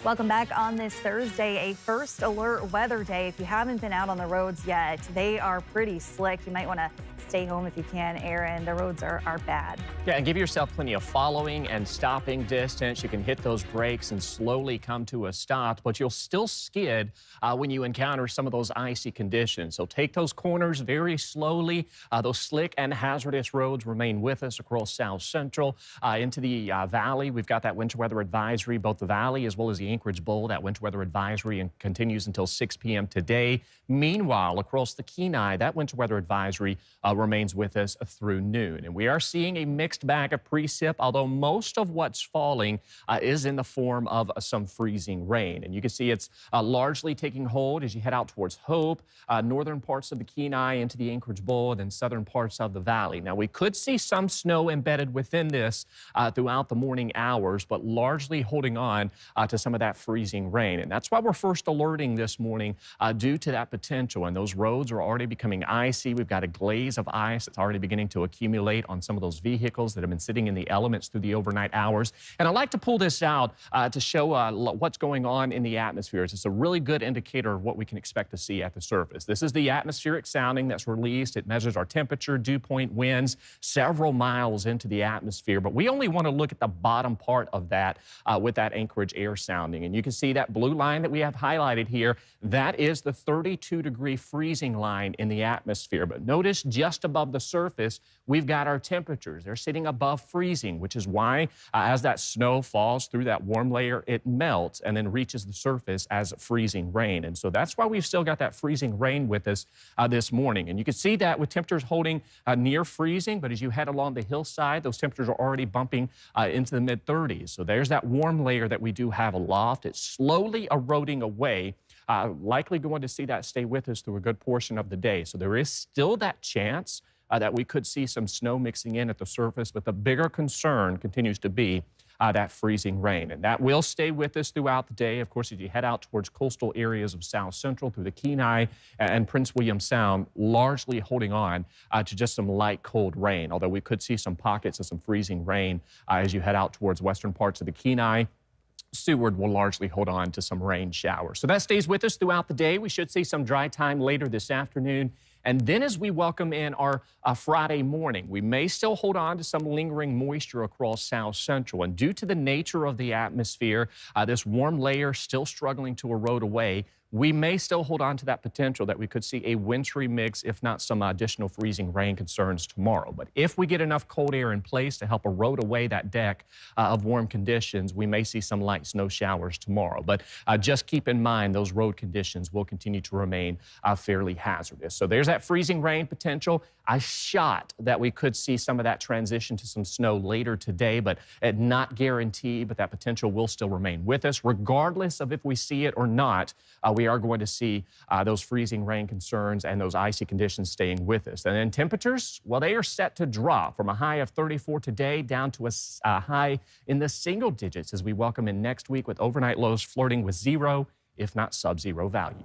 Welcome back on this Thursday, a first alert weather day. If you haven't been out on the roads yet, they are pretty slick. You might want to stay home if you can, Aaron. The roads are bad. Yeah, and give yourself plenty of following and stopping distance. You can hit those brakes and slowly come to a stop, but you'll still skid when you encounter some of those icy conditions. So take those corners very slowly. Those slick and hazardous roads remain with us across South Central into the valley. We've got that winter weather advisory, both the valley as well as the Anchorage Bowl. That winter weather advisory and continues until 6 p.m. today. Meanwhile, across the Kenai, that winter weather advisory remains with us through noon. And we are seeing a mixed bag of precip, although most of what's falling is in the form of some freezing rain. And you can see it's largely taking hold as you head out towards Hope, northern parts of the Kenai into the Anchorage Bowl, and then southern parts of the valley. Now, we could see some snow embedded within this throughout the morning hours, but largely holding on to some of that freezing rain. And that's why we're first alerting this morning due to that potential. And those roads are already becoming icy. We've got a glaze of ice that's already beginning to accumulate on some of those vehicles that have been sitting in the elements through the overnight hours. And I like to pull this out to show what's going on in the atmosphere. It's a really good indicator of what we can expect to see at the surface. This is the atmospheric sounding that's released. It measures our temperature, dew point winds several miles into the atmosphere. But we only want to look at the bottom part of that with that Anchorage air sounding. And you can see that blue line that we have highlighted here. That is the 32-degree freezing line in the atmosphere. But notice just above the surface, we've got our temperatures. They're sitting above freezing, which is why as that snow falls through that warm layer, it melts and then reaches the surface as freezing rain. And so that's why we've still got that freezing rain with us this morning. And you can see that with temperatures holding near freezing, but as you head along the hillside, those temperatures are already bumping into the mid-30s. So there's that warm layer that we do have aloft. It's slowly eroding away. Likely going to see that stay with us through a good portion of the day. So there is still that chance that we could see some snow mixing in at the surface, but the bigger concern continues to be that freezing rain. And that will stay with us throughout the day. Of course, as you head out towards coastal areas of South Central through the Kenai and Prince William Sound, largely holding on to just some light, cold rain, although we could see some pockets of some freezing rain as you head out towards western parts of the Kenai. Seward will largely hold on to some rain showers. So that stays with us throughout the day. We should see some dry time later this afternoon. And then as we welcome in our Friday morning, we may still hold on to some lingering moisture across South Central. And due to the nature of the atmosphere, this warm layer still struggling to erode away, we may still hold on to that potential that we could see a wintry mix, if not some additional freezing rain concerns tomorrow. But if we get enough cold air in place to help erode away that deck of warm conditions, we may see some light snow showers tomorrow. But just keep in mind those road conditions will continue to remain fairly hazardous. So there's that freezing rain potential. A shot that we could see some of that transition to some snow later today, but not guaranteed, but that potential will still remain with us. Regardless of if we see it or not, we are going to see those freezing rain concerns and those icy conditions staying with us. And then temperatures, well, they are set to drop from a high of 34 today down to a high in the single digits as we welcome in next week with overnight lows flirting with zero, if not sub-zero value.